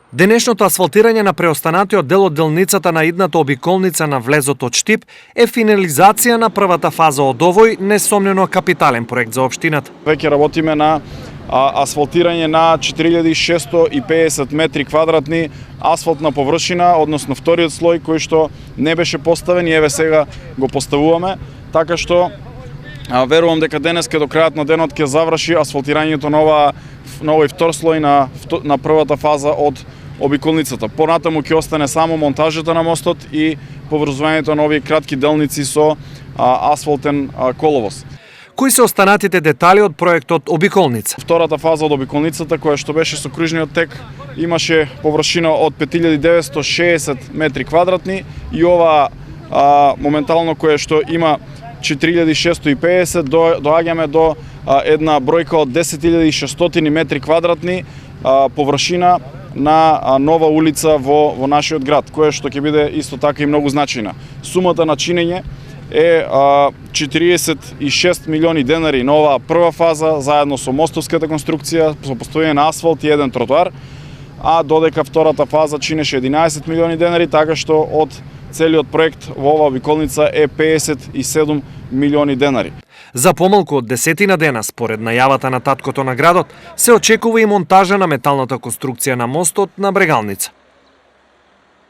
Денешното асфалтирање на преостанатиот дел од делницата на идната обиколница на влезот од Штип е финализација на првата фаза од овој несомнено капитален проект за општината. Веќе работиме на асфалтирање на 4650 метри квадратни асфалтна површина, односно вториот слој кој што не беше поставен и еве сега го поставуваме, така што верувам дека денеска до крајот на денот ќе заврши асфалтирањето на овој втор слој на првата фаза од обиколницата. Понатаму ќе остане само монтажата на мостот и поврзувањето на овие кратки делници со асфалтен коловоз. Кои се останатите детали од проектот обиколница? Втората фаза од обиколницата, која што беше со кружниот тек, имаше површина од 5960 метри квадратни и ова моментално кое што има 4650, доаѓаме до една бројка од 10600 метри квадратни површина на нова улица во нашиот град, кое што ќе биде исто така и многу значајна. Сумата на чинење е 46 милиони денари на оваа прва фаза, заедно со мостовската конструкција, со постојање на асфалт и еден тротоар, а додека втората фаза чинеше 11 милиони денари, така што од целиот проект во оваа обиколница е 57 милиони денари. За помалку од 10 дена, според најавата на таткото на градот, се очекува и монтажа на металната конструкција на мостот на Брегалница.